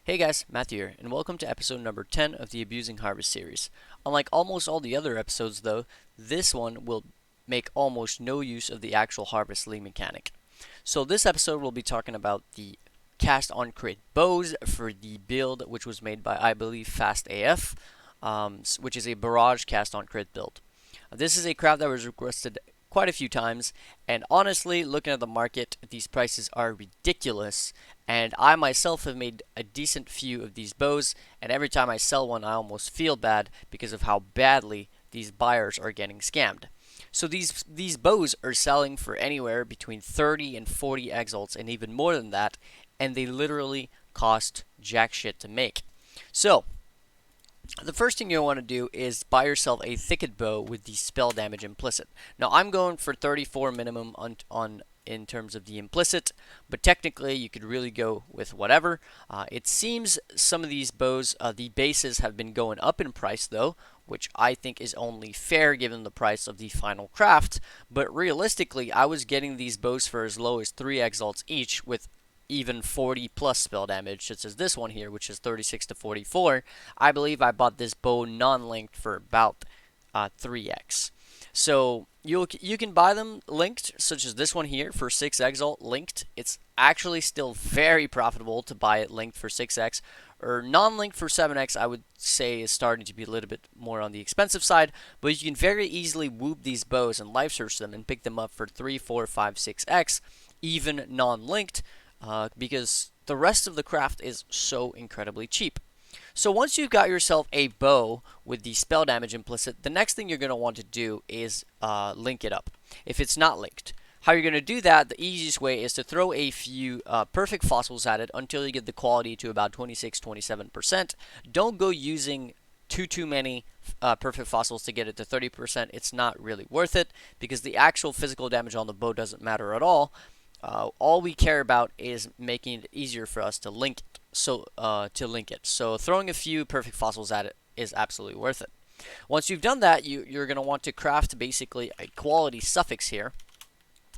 Hey guys, Matthew here, and welcome to episode number 10 of the Abusing Harvest series. Unlike almost all the other episodes though, this one will make almost no use of the actual harvest lee mechanic. So this episode we'll be talking about the cast on crit bows for the build which was made by I believe Fast AF, which is a barrage cast on crit build. This is a craft that was requested quite a few times, and honestly, looking at the market, these prices are ridiculous. And I myself have made a decent few of these bows, and every time I sell one, I almost feel bad because of how badly these buyers are getting scammed. So these bows are selling for anywhere between 30 and 40 exalts, and even more than that, and they literally cost jack shit to make. So the first thing you'll want to do is buy yourself a thicket bow with the spell damage implicit. Now I'm going for 34 minimum on in terms of the implicit, but technically you could really go with whatever. It seems some of these bows, the bases have been going up in price though, which I think is only fair given the price of the final craft, but realistically I was getting these bows for as low as 3 exalts each with even 40 plus spell damage, such as this one here, which is 36 to 44. I believe I bought this bow non-linked for about 3x. So you can buy them linked, such as this one here for 6 exalt linked. It's actually still very profitable to buy it linked for 6x, or non-linked for 7x. I would say is starting to be a little bit more on the expensive side, but you can very easily whoop these bows and life search them and pick them up for 3, 4, 5, 6x, even non-linked. Because the rest of the craft is so incredibly cheap. So once you've got yourself a bow with the spell damage implicit, the next thing you're going to want to do is link it up, if it's not linked. How you're going to do that, the easiest way is to throw a few perfect fossils at it until you get the quality to about 26-27%. Don't go using too many perfect fossils to get it to 30%. It's not really worth it because the actual physical damage on the bow doesn't matter at all. All we care about is making it easier for us to link it. So throwing a few perfect fossils at it is absolutely worth it. Once you've done that, you're going to want to craft basically a quality suffix here,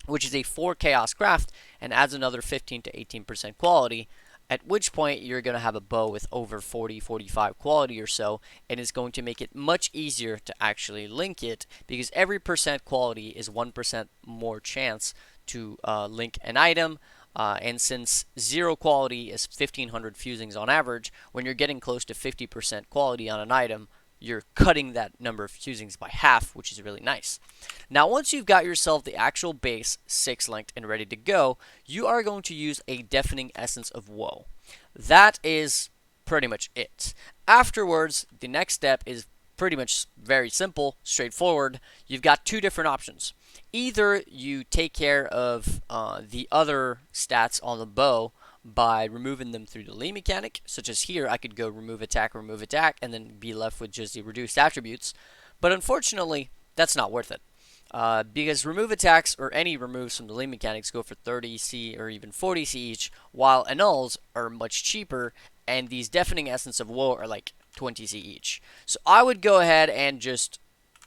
which is a 4 chaos craft and adds another 15 to 18% quality, at which point you're going to have a bow with over 40-45 quality or so, and it's going to make it much easier to actually link it because every percent quality is 1% more chance to link an item, and since 0 quality is 1500 fusings on average, when you're getting close to 50% quality on an item, you're cutting that number of fusings by half, which is really nice. Now once you've got yourself the actual base 6 linked and ready to go, you are going to use a deafening essence of woe. That is pretty much it. Afterwards, the next step is pretty much very simple, straightforward. You've got two different options. Either you take care of the other stats on the bow by removing them through the lee mechanic, such as here I could go remove attack, and then be left with just the reduced attributes. But unfortunately, that's not worth it. Because remove attacks or any removes from the lee mechanics go for 30 C or even 40 C each, while annuls are much cheaper, and these deafening essence of woe are like 20 C each. So I would go ahead and just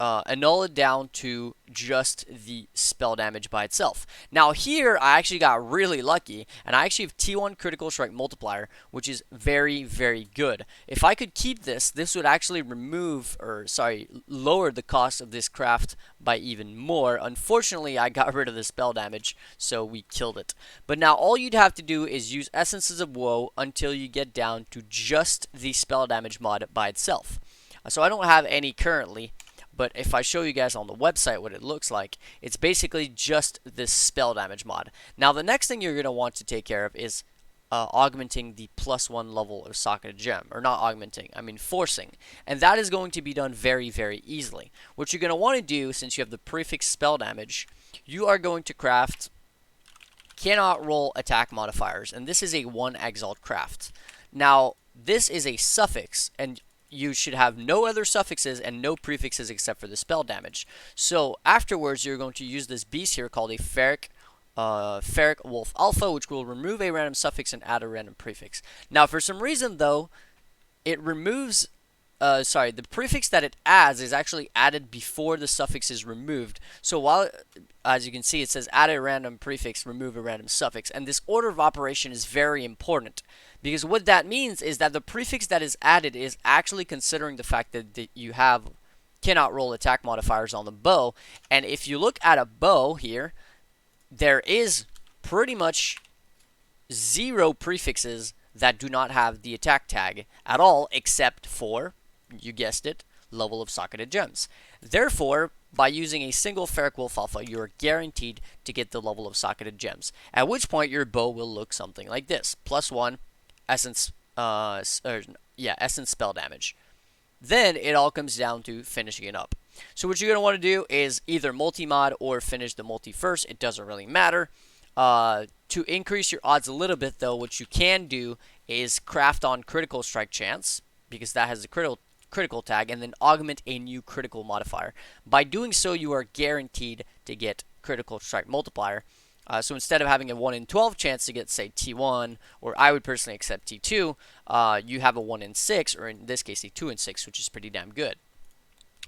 annul it down to just the spell damage by itself. Now here I actually got really lucky, and I actually have T1 critical strike multiplier, which is very good. If I could keep this would actually lower the cost of this craft by even more. Unfortunately I got rid of the spell damage, so we killed it. But now all you'd have to do is use essences of woe until you get down to just the spell damage mod by itself. So I don't have any currently, but if I show you guys on the website what it looks like, it's basically just this spell damage mod. Now the next thing you're going to want to take care of is augmenting the +1 level of Socketed Gem. Or not augmenting, I mean forcing. And that is going to be done very easily. What you're going to want to do, since you have the prefix spell damage, you are going to craft cannot roll attack modifiers. And this is a 1 exalt craft. Now this is a suffix, and you should have no other suffixes and no prefixes except for the spell damage. So afterwards, you're going to use this beast here called a Ferric Wolf Alpha, which will remove a random suffix and add a random prefix. Now, for some reason, though, it removes the prefix that it adds is actually added before the suffix is removed. So while, as you can see, it says add a random prefix, remove a random suffix. And this order of operation is very important Because what that means is that the prefix that is added is actually considering the fact that you have cannot roll attack modifiers on the bow. And if you look at a bow here, there is pretty much 0 prefixes that do not have the attack tag at all, except for, you guessed it, level of socketed gems. Therefore, by using a single Ferric Wolf Alpha, you are guaranteed to get the level of socketed gems. At which point, your bow will look something like this: +1 essence, essence spell damage. Then it all comes down to finishing it up. So what you're going to want to do is either multi-mod or finish the multi first. It doesn't really matter. To increase your odds a little bit, though, what you can do is craft on critical strike chance, because that has the critical tag, and then augment a new critical modifier. By doing so, you are guaranteed to get critical strike multiplier. So instead of having a 1 in 12 chance to get, say, T1, or I would personally accept T2, you have a 1 in 6, or in this case, a 2 in 6, which is pretty damn good.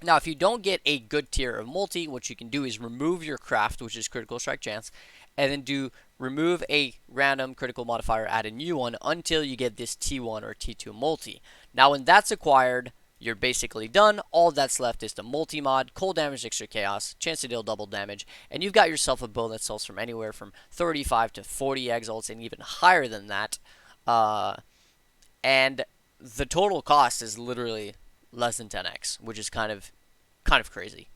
Now, if you don't get a good tier of multi, what you can do is remove your craft, which is critical strike chance, and then remove a random critical modifier, add a new one until you get this T1 or T2 multi. Now, when that's acquired, you're basically done. All that's left is the multi-mod, cold damage, extra chaos, chance to deal double damage, and you've got yourself a bow that sells from anywhere from 35 to 40 exalts and even higher than that. And the total cost is literally less than 10x, which is kind of crazy.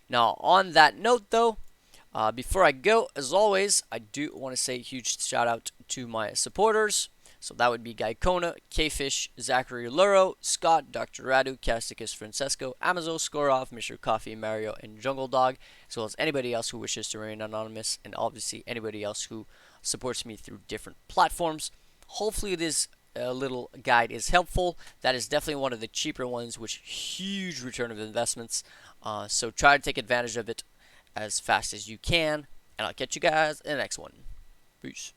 Now, on that note, though, before I go, as always, I do want to say a huge shout out to my supporters. So that would be Gaikona, K-Fish, Zachary Luro, Scott, Dr. Radu, Casticus Francesco, Amazo, Skorov, Mr. Coffee, Mario, and Jungle Dog, as well as anybody else who wishes to remain anonymous, and obviously anybody else who supports me through different platforms. Hopefully this little guide is helpful. That is definitely one of the cheaper ones, which huge return of investments. So try to take advantage of it as fast as you can, and I'll catch you guys in the next one. Peace.